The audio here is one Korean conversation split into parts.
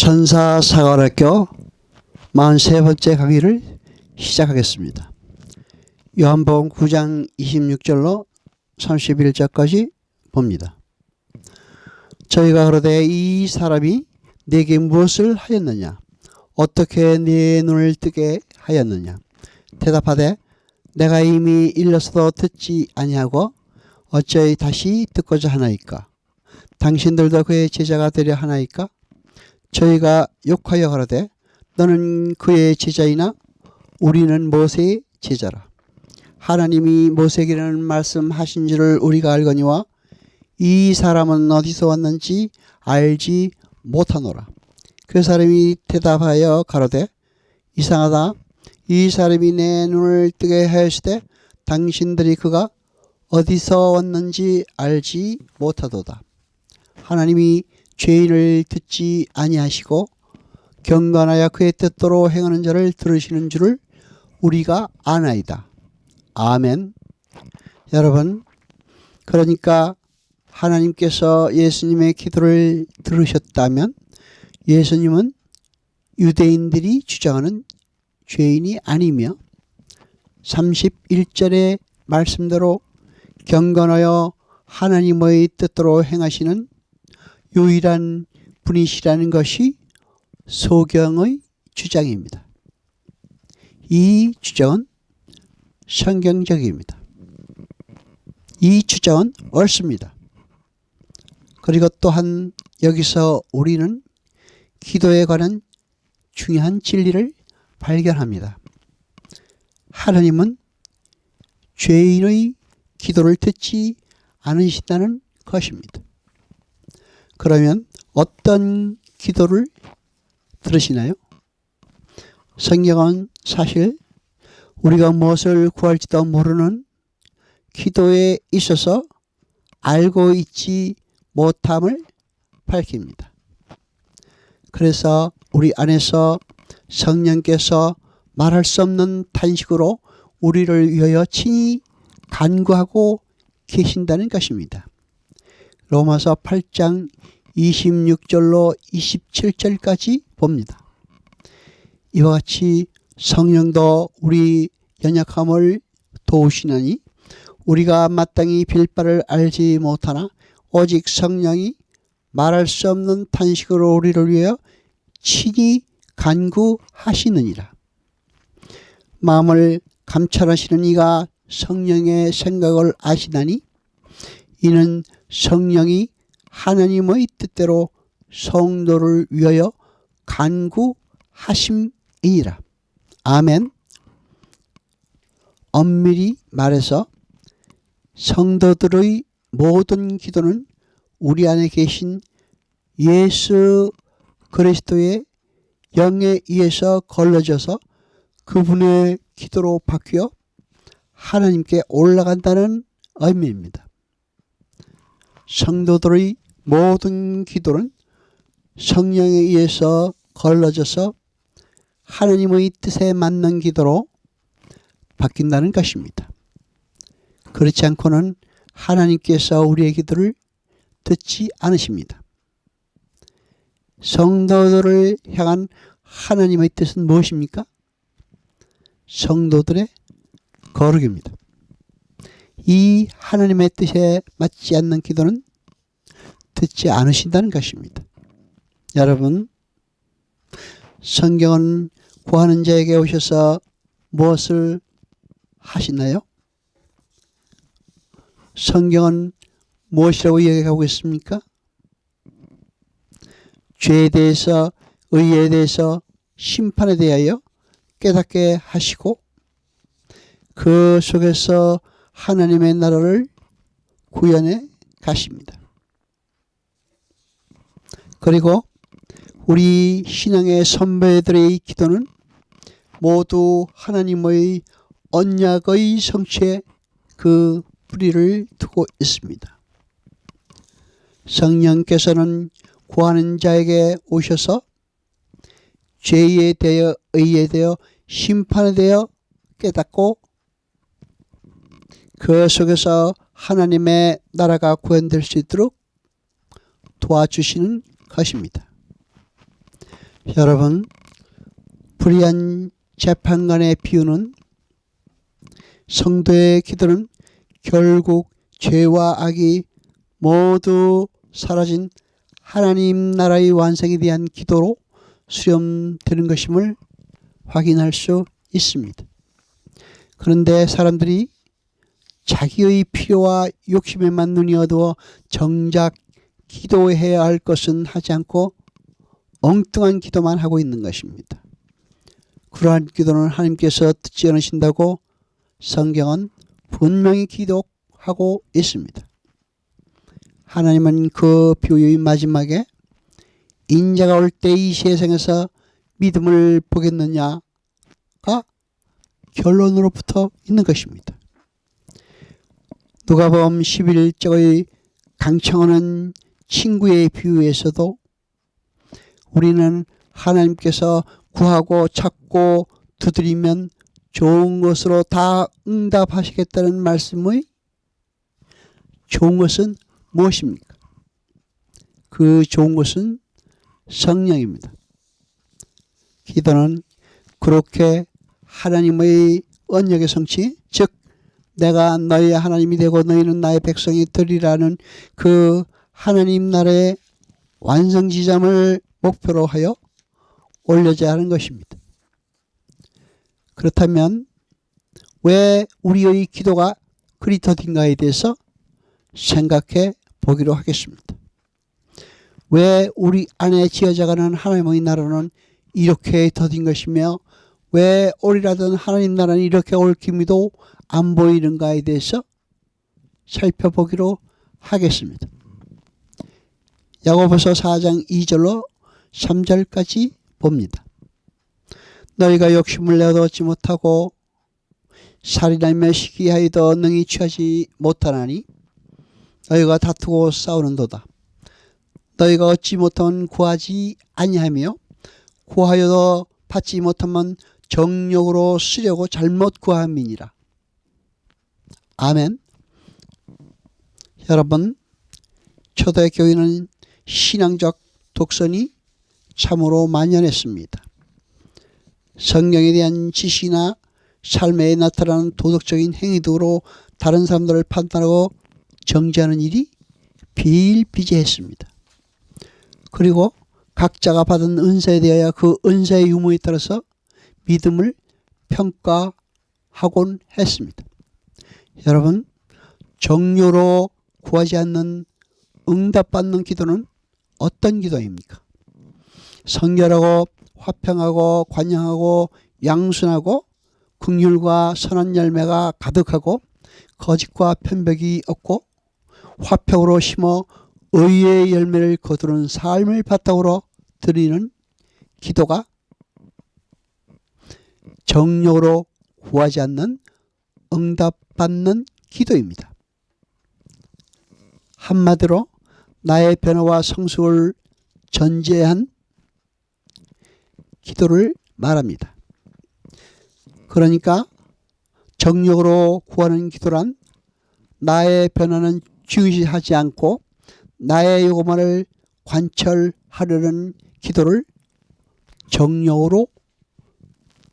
천사사관학교 43번째 강의를 시작하겠습니다. 요한복음 9장 26절로 31절까지 봅니다. 저희가 그러되 이 사람이 내게 무엇을 하였느냐? 어떻게 내 눈을 뜨게 하였느냐? 대답하되 내가 이미 일러서도 듣지 아니하고 어찌 다시 듣고자 하나이까? 당신들도 그의 제자가 되려 하나이까? 저희가 욕하여 가로되 너는 그의 제자이나 우리는 모세의 제자라. 하나님이 모세에게는 말씀하신 줄을 우리가 알거니와 이 사람은 어디서 왔는지 알지 못하노라. 그 사람이 대답하여 가로되 이상하다. 이 사람이 내 눈을 뜨게 하였으되 당신들이 그가 어디서 왔는지 알지 못하도다. 하나님이 죄인을 듣지 아니하시고 경건하여 그의 뜻대로 행하는 자를 들으시는 줄을 우리가 아나이다. 아멘. 여러분, 그러니까 하나님께서 예수님의 기도를 들으셨다면 예수님은 유대인들이 주장하는 죄인이 아니며 31절의 말씀대로 경건하여 하나님의 뜻대로 행하시는 유일한 분이시라는 것이 소경의 주장입니다. 이 주장은 성경적입니다. 이 주장은 옳습니다. 그리고 또한 여기서 우리는 기도에 관한 중요한 진리를 발견합니다. 하나님은 죄인의 기도를 듣지 않으신다는 것입니다. 그러면 어떤 기도를 들으시나요? 성경은 사실 우리가 무엇을 구할지도 모르는 기도에 있어서 알고 있지 못함을 밝힙니다. 그래서 우리 안에서 성령께서 말할 수 없는 탄식으로 우리를 위하여 친히 간구하고 계신다는 것입니다. 로마서 8장 26절로 27절까지 봅니다. 이와 같이 성령도 우리 연약함을 도우시나니 우리가 마땅히 빌 바를 알지 못하나 오직 성령이 말할 수 없는 탄식으로 우리를 위하여 친히 간구하시느니라. 마음을 감찰하시는 이가 성령의 생각을 아시나니 이는 성령이 하나님의 뜻대로 성도를 위하여 간구하심이니라. 아멘. 엄밀히 말해서 성도들의 모든 기도는 우리 안에 계신 예수 그리스도의 영에 의해서 걸러져서 그분의 기도로 바뀌어 하나님께 올라간다는 의미입니다. 성도들의 모든 기도는 성령에 의해서 걸러져서 하나님의 뜻에 맞는 기도로 바뀐다는 것입니다. 그렇지 않고는 하나님께서 우리의 기도를 듣지 않으십니다. 성도들을 향한 하나님의 뜻은 무엇입니까? 성도들의 거룩입니다. 이 하나님의 뜻에 맞지 않는 기도는 듣지 않으신다는 것입니다. 여러분, 성경은 구하는 자에게 오셔서 무엇을 하시나요? 성경은 무엇이라고 이야기하고 있습니까? 죄에 대해서, 의에 대해서, 심판에 대하여 깨닫게 하시고 그 속에서 하나님의 나라를 구현해 가십니다. 그리고 우리 신앙의 선배들의 기도는 모두 하나님의 언약의 성취에 그 뿌리를 두고 있습니다. 성령께서는 구하는 자에게 오셔서 죄에 대하여, 의에 대하여, 심판에 대하여 깨닫고 그 속에서 하나님의 나라가 구현될 수 있도록 도와주시는 것입니다. 여러분, 불의한 재판관의 비유는 성도의 기도는 결국 죄와 악이 모두 사라진 하나님 나라의 완성에 대한 기도로 수렴되는 것임을 확인할 수 있습니다. 그런데 사람들이 자기의 필요와 욕심에만 눈이 어두워 정작 기도해야 할 것은 하지 않고 엉뚱한 기도만 하고 있는 것입니다. 그러한 기도는 하나님께서 듣지 않으신다고 성경은 분명히 기록하고 있습니다. 하나님은 그 비유의 마지막에 인자가 올 때 이 세상에서 믿음을 보겠느냐가 결론으로 붙어 있는 것입니다. 누가복음 11장의 강청하는 친구의 비유에서도 우리는 하나님께서 구하고 찾고 두드리면 좋은 것으로 다 응답하시겠다는 말씀의 좋은 것은 무엇입니까? 그 좋은 것은 성령입니다. 기도는 그렇게 하나님의 언약의 성취, 즉 내가 너희의 하나님이 되고 너희는 나의 백성이 되리라는 그 하나님 나라의 완성 지점을 목표로 하여 올려져야 하는 것입니다. 그렇다면 왜 우리의 기도가 그리 더딘가에 대해서 생각해 보기로 하겠습니다. 왜 우리 안에 지어져가는 하나님의 나라는 이렇게 더딘 것이며 왜 오리라던 하나님 나라는 이렇게 얽힘이도 안 보이는가에 대해서 살펴보기로 하겠습니다. 야고보서 4장 2절로 3절까지 봅니다. 너희가 욕심을 내어도 얻지 못하고 살인하며 시기하여도 능히 취하지 못하나니 너희가 다투고 싸우는도다. 너희가 얻지 못하면 구하지 아니하며 구하여도 받지 못하면 정욕으로 쓰려고 잘못 구함이니라. 아멘. 여러분, 초대교회는 신앙적 독선이 참으로 만연했습니다. 성경에 대한 지시나 삶에 나타나는 도덕적인 행위도로 다른 사람들을 판단하고 정죄하는 일이 비일비재했습니다. 그리고 각자가 받은 은사에 대하여 그 은사의 유무에 따라서 믿음을 평가하곤 했습니다. 여러분, 정욕으로 구하지 않는 응답받는 기도는 어떤 기도입니까? 성결하고 화평하고 관영하고 양순하고 긍휼과 선한 열매가 가득하고 거짓과 편백이 없고 화평으로 심어 의의 열매를 거두는 삶을 바탕으로 드리는 기도가 정욕으로 구하지 않는 응답받는 기도입니다. 한마디로 나의 변화와 성숙을 전제한 기도를 말합니다. 그러니까 정욕으로 구하는 기도란 나의 변화는 중시하지 않고 나의 요구만을 관철하려는 기도를 정욕으로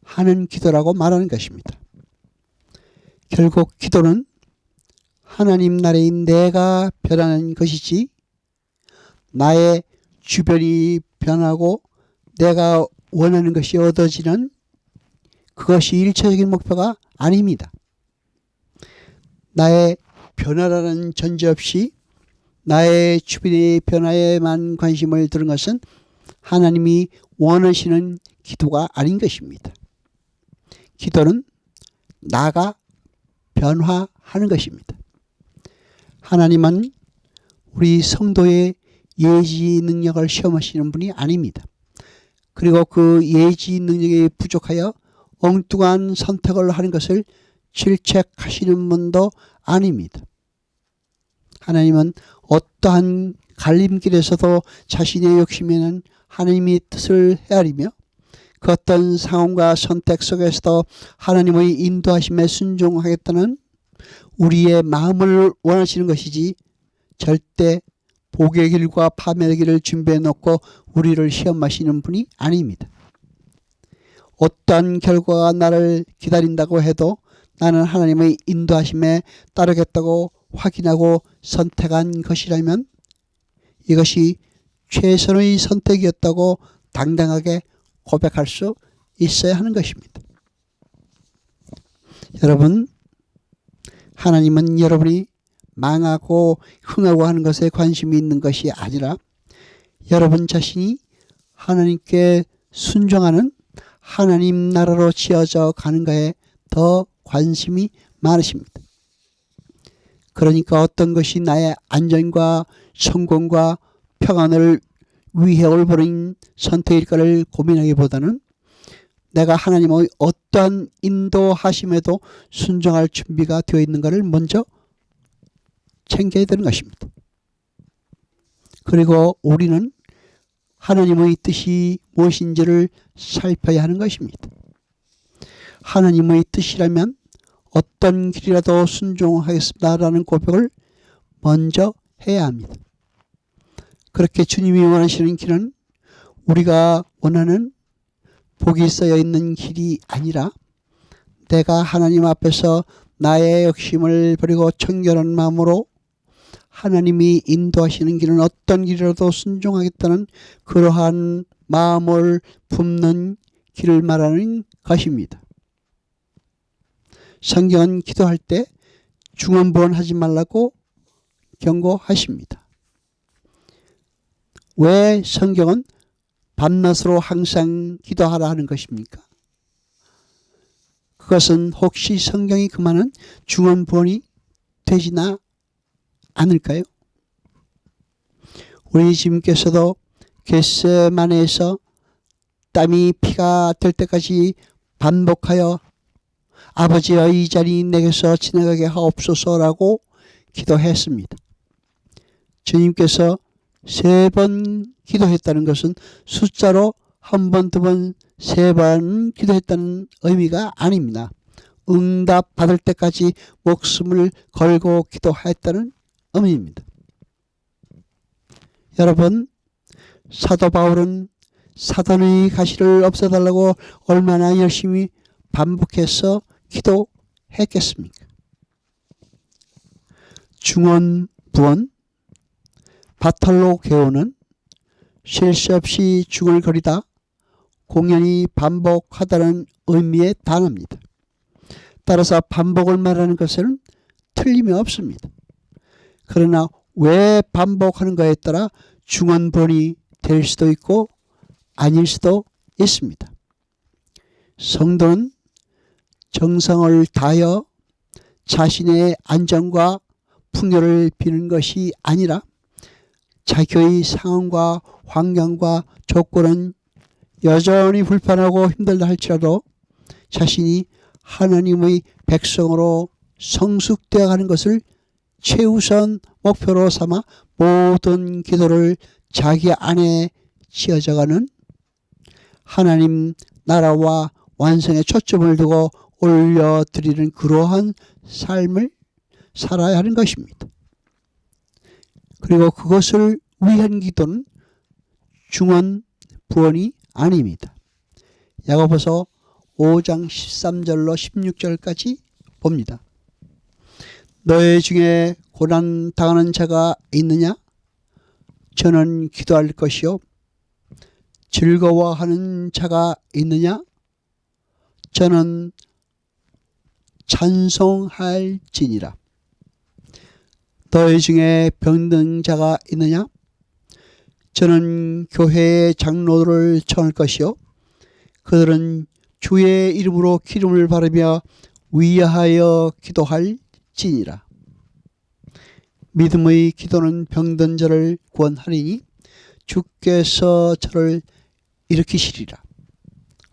하는 기도라고 말하는 것입니다. 결국 기도는 하나님 나라의 내가 변하는 것이지 나의 주변이 변하고 내가 원하는 것이 얻어지는 그것이 일차적인 목표가 아닙니다. 나의 변화라는 전제 없이 나의 주변의 변화에만 관심을 두는 것은 하나님이 원하시는 기도가 아닌 것입니다. 기도는 나가 변화하는 것입니다. 하나님은 우리 성도의 예지 능력을 시험하시는 분이 아닙니다. 그리고 그 예지 능력에 부족하여 엉뚱한 선택을 하는 것을 질책하시는 분도 아닙니다. 하나님은 어떠한 갈림길에서도 자신의 욕심에는 하나님의 뜻을 헤아리며 그 어떤 상황과 선택 속에서도 하나님의 인도하심에 순종하겠다는 우리의 마음을 원하시는 것이지 절대 복의 길과 파멸의 길을 준비해 놓고 우리를 시험하시는 분이 아닙니다. 어떠한 결과가 나를 기다린다고 해도 나는 하나님의 인도하심에 따르겠다고 확인하고 선택한 것이라면 이것이 최선의 선택이었다고 당당하게 고백할 수 있어야 하는 것입니다. 여러분, 하나님은 여러분이 망하고 흥하고 하는 것에 관심이 있는 것이 아니라 여러분 자신이 하나님께 순종하는 하나님 나라로 지어져 가는 것에 더 관심이 많으십니다. 그러니까 어떤 것이 나의 안전과 성공과 평안을 위해 올바른 선택일까를 고민하기보다는 내가 하나님의 어떠한 인도하심에도 순종할 준비가 되어 있는가를 먼저 챙겨야 되는 것입니다. 그리고 우리는 하나님의 뜻이 무엇인지를 살펴야 하는 것입니다. 하나님의 뜻이라면 어떤 길이라도 순종하겠습니다라는 고백을 먼저 해야 합니다. 그렇게 주님이 원하시는 길은 우리가 원하는 복이 쓰여 있는 길이 아니라 내가 하나님 앞에서 나의 욕심을 버리고 청결한 마음으로 하나님이 인도하시는 길은 어떤 길이라도 순종하겠다는 그러한 마음을 품는 길을 말하는 것입니다. 성경은 기도할 때 중언부언하지 말라고 경고하십니다. 왜 성경은 밤낮으로 항상 기도하라 하는 것입니까? 그것은 혹시 성경이 그만은 중언부언이 되지나 않을까요? 우리 주님께서도 겟세마네에서 땀이 피가 될 때까지 반복하여 아버지여 이 자리 내게서 지나가게 하옵소서라고 기도했습니다. 주님께서 3번 기도했다는 것은 숫자로 1번, 2번, 3번 기도했다는 의미가 아닙니다. 응답 받을 때까지 목숨을 걸고 기도했다는 의미입니다. 여러분, 사도 바울은 사단의 가시를 없애달라고 얼마나 열심히 반복해서 기도했겠습니까? 중언부언, 바톨로 게오는 쉴 새 없이 중얼거리다 공연히 반복하다는 의미의 단어입니다. 따라서 반복을 말하는 것은 틀림이 없습니다. 그러나 왜 반복하는 것에 따라 중언부언이 될 수도 있고 아닐 수도 있습니다. 성도는 정성을 다하여 자신의 안전과 풍요를 비는 것이 아니라 자기의 상황과 환경과 조건은 여전히 불편하고 힘들다 할지라도 자신이 하나님의 백성으로 성숙되어 가는 것을 최우선 목표로 삼아 모든 기도를 자기 안에 지어져가는 하나님 나라와 완성에 초점을 두고 올려드리는 그러한 삶을 살아야 하는 것입니다. 그리고 그것을 위한 기도는 중언부언이 아닙니다. 야고보서 5장 13절로 16절까지 봅니다. 너희 중에 고난 당하는 자가 있느냐? 저는 기도할 것이요. 즐거워하는 자가 있느냐? 저는 찬송할지니라. 너희 중에 병든 자가 있느냐? 저는 교회의 장로들을 청할 것이요. 그들은 주의 이름으로 기름을 바르며 위하여 기도할지니라. 믿음의 기도는 병든 자를 구원하리니 주께서 저를 일으키시리라.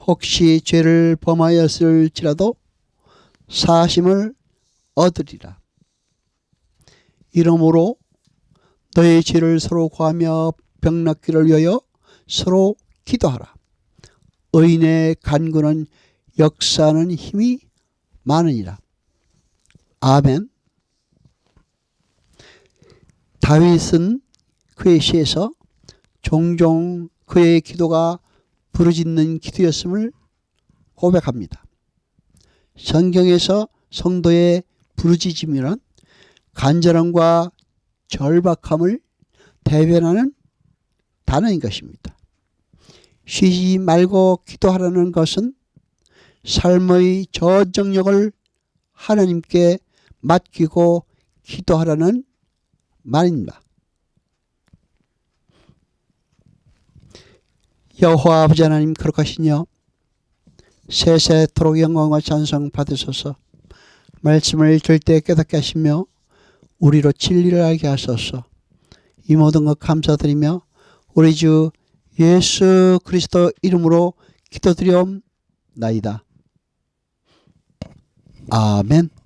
혹시 죄를 범하였을지라도 사심을 얻으리라. 이러므로 너의 죄를 서로 구하며 병 낫기를 위하여 서로 기도하라. 의인의 간구는 역사하는 힘이 많으니라. 아멘. 다윗은 그의 시에서 종종 그의 기도가 부르짖는 기도였음을 고백합니다. 성경에서 성도의 부르짖음이란 간절함과 절박함을 대변하는 단어인 것입니다. 쉬지 말고 기도하라는 것은 삶의 저정력을 하나님께 맡기고 기도하라는 말입니다. 여호와 아버지 하나님 거룩하시며 세세토록 영광과 찬송 받으소서. 말씀을 절대 깨닫게 하시며 우리로 진리를 알게 하소서. 이 모든 것 감사드리며 우리 주 예수 그리스도 이름으로 기도드리옵나이다. 아멘.